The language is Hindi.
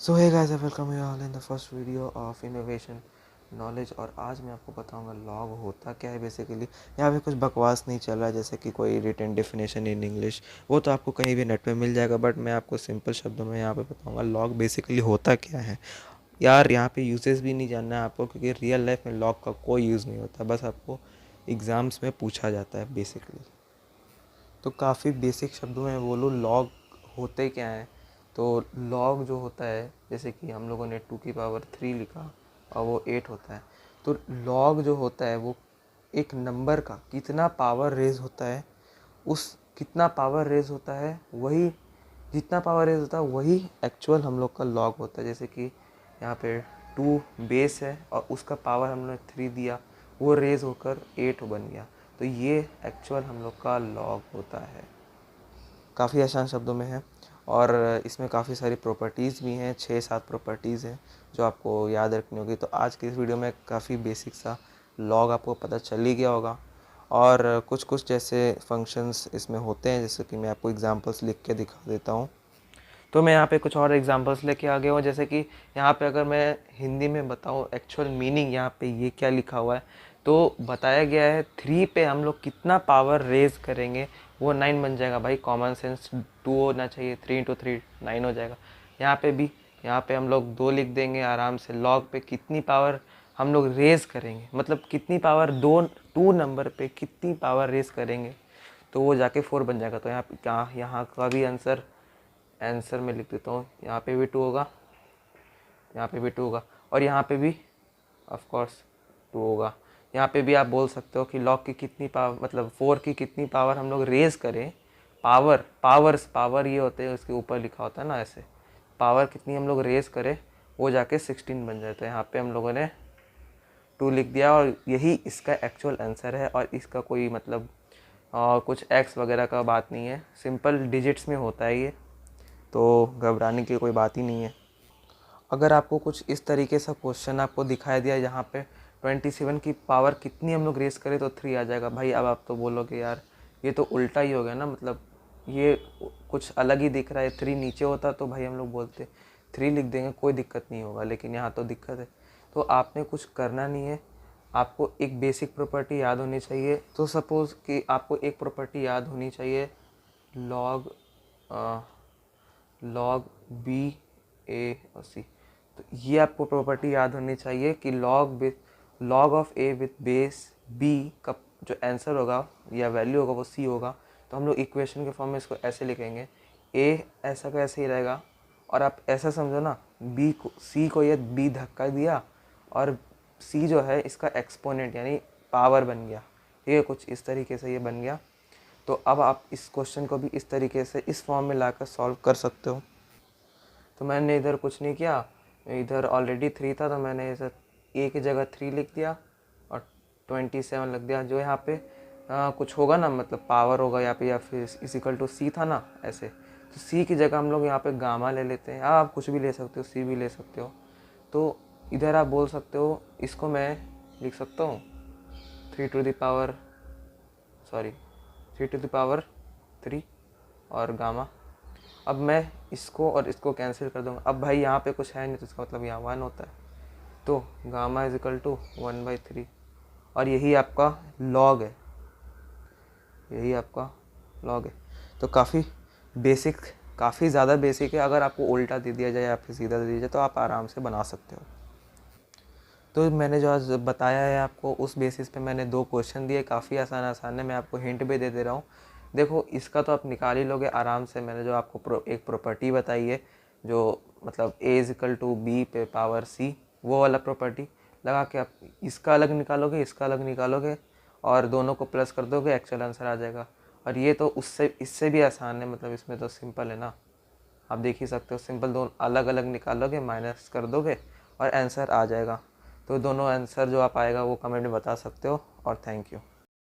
So hey guys, welcome you all in the first video of innovation knowledge. और आज मैं आपको बताऊंगा लॉग होता क्या है बेसिकली। यहाँ पे कुछ बकवास नहीं चल रहा है जैसे कि कोई रिटन डेफिनेशन इन इंग्लिश, वो तो आपको कहीं भी नेट पे मिल जाएगा। बट मैं आपको सिंपल शब्दों में यहाँ पे बताऊंगा लॉग बेसिकली होता क्या है। यार यहाँ पे यूजेस भी नहीं जानना है आपको, क्योंकि रियल लाइफ में लॉग का कोई यूज़ नहीं होता, बस आपको एग्ज़ाम्स में पूछा जाता है बेसिकली। तो काफ़ी बेसिक शब्दों में बोलो लॉग होते क्या हैं। तो लॉग जो होता है, जैसे कि हम लोगों ने 2 की पावर 3 लिखा और वो 8 होता है। तो लॉग जो होता है वो एक नंबर का कितना पावर रेज होता है, उस कितना पावर रेज होता है वही, जितना पावर रेज होता है वही एक्चुअल हम लोग का लॉग होता है। जैसे कि यहाँ पे 2 बेस है और उसका पावर हमने 3 दिया, वो रेज होकर 8 बन गया। तो ये एक्चुअल हम लोग का लॉग होता है। काफ़ी आसान शब्दों में है और इसमें काफ़ी सारी प्रॉपर्टीज़ भी हैं, 6-7 प्रॉपर्टीज़ हैं जो आपको याद रखनी होगी। तो आज की इस वीडियो में काफ़ी बेसिक सा लॉग आपको पता चल ही गया होगा। और कुछ कुछ जैसे फंक्शंस इसमें होते हैं, जैसे कि मैं आपको एग्जांपल्स लिख के दिखा देता हूँ। तो मैं यहाँ पे कुछ और एग्जांपल्स लेके आ गया हूँ। जैसे कि यहाँ पे अगर मैं हिंदी में बताऊँ एक्चुअल मीनिंग यहाँ पे ये क्या लिखा हुआ है, तो बताया गया है 3 पे हम लोग कितना पावर रेज करेंगे वो 9 बन जाएगा। भाई कॉमन सेंस 2 होना चाहिए, 3 × 3 9 हो जाएगा। यहाँ पे भी, यहाँ पे हम लोग 2 लिख देंगे आराम से। लॉग पे कितनी पावर हम लोग रेज करेंगे, मतलब कितनी पावर 2 नंबर पे कितनी पावर रेज करेंगे, तो वो जाके 4 बन जाएगा। तो यहाँ का भी आंसर में लिख देता हूँ। यहाँ पे भी 2 होगा, यहाँ पे भी 2 होगा और यहाँ पे भी ऑफ कोर्स 2 होगा। यहाँ पे भी आप बोल सकते हो कि लॉग की कितनी पावर, मतलब 4 की कितनी पावर हम लोग रेज करें। पावर ये होते हैं, उसके ऊपर लिखा होता है ना ऐसे, पावर कितनी हम लोग रेज करें वो जाके 16 बन जाता है। यहाँ पे हम लोगों ने 2 लिख दिया और यही इसका एक्चुअल आंसर है। और इसका कोई मतलब कुछ एक्स वगैरह का बात नहीं है, सिंपल डिजिट्स में होता है ये, तो घबराने की कोई बात ही नहीं है। अगर आपको कुछ इस तरीके से क्वेश्चन आपको दिखाई दिया जहाँ पे 27 की पावर कितनी हम लोग रेस करें तो 3 आ जाएगा, भाई अब आप तो बोलोगे यार ये तो उल्टा ही हो गया ना, मतलब ये कुछ अलग ही दिख रहा है। 3 नीचे होता तो भाई हम लोग बोलते 3 लिख देंगे, कोई दिक्कत नहीं होगा, लेकिन यहाँ तो दिक्कत है। तो आपने कुछ करना नहीं है, आपको एक बेसिक प्रॉपर्टी याद होनी चाहिए। तो सपोज़ कि आपको एक प्रॉपर्टी याद होनी चाहिए, लॉग लॉग बी ए और सी। तो ये आपको प्रॉपर्टी याद होनी चाहिए कि log of A with base B का जो आंसर होगा या वैल्यू होगा वो सी होगा। तो हम लोग इक्वेशन के फॉर्म में इसको ऐसे लिखेंगे, ए ऐसा का ऐसे ही रहेगा। और आप ऐसा समझो ना, बी को सी को ये बी धक्का दिया और सी जो है इसका एक्सपोनेंट यानी पावर बन गया। ये कुछ इस तरीके से ये बन गया। तो अब आप इस क्वेश्चन को भी इस तरीके से इस फॉर्म में लाकर सॉल्व कर सकते हो। तो मैंने इधर कुछ नहीं किया, इधर ऑलरेडी 3 था तो मैंने इसे ए की जगह 3 लिख दिया और 27 लिख दिया। जो यहाँ पे कुछ होगा ना, मतलब पावर होगा यहाँ पे, या फिर इजिकल टू सी था ना ऐसे, तो सी की जगह हम लोग यहाँ पे गामा ले लेते हैं। आप कुछ भी ले सकते हो, सी भी ले सकते हो। तो इधर आप बोल सकते हो, इसको मैं लिख सकता हूँ 3 और गामा। अब मैं इसको और इसको कैंसिल कर दूंगा। अब भाई यहाँ पे कुछ है नहीं तो इसका मतलब यहाँ 1 होता है। तो गामा इजिकल टू 1/3 और यही आपका लॉग है, यही आपका लॉग है। तो काफ़ी बेसिक, काफ़ी ज़्यादा बेसिक है। अगर आपको उल्टा दे दिया जाए या फिर सीधा दे दिया जाए तो आप आराम से बना सकते हो। तो मैंने जो आज बताया है आपको, उस बेसिस पे मैंने 2 क्वेश्चन दिए, काफ़ी आसान आसान है। मैं आपको हिंट भी दे रहा हूँ। देखो इसका तो आप निकाल ही लोगे आराम से। मैंने जो आपको एक प्रॉपर्टी बताई है, जो मतलब ए इजिकल टू बी पे पावर सी, वो वाला प्रॉपर्टी लगा के आप इसका अलग निकालोगे, इसका अलग निकालोगे और दोनों को प्लस कर दोगे, एक्चुअल आंसर आ जाएगा। और ये तो उससे इससे भी आसान है, मतलब इसमें तो सिंपल है ना, आप देख ही सकते हो। सिंपल दोनों अलग अलग निकालोगे, माइनस कर दोगे और आंसर आ जाएगा। तो दोनों आंसर जो आप आएगा वो कमेंट में बता सकते हो। और थैंक यू।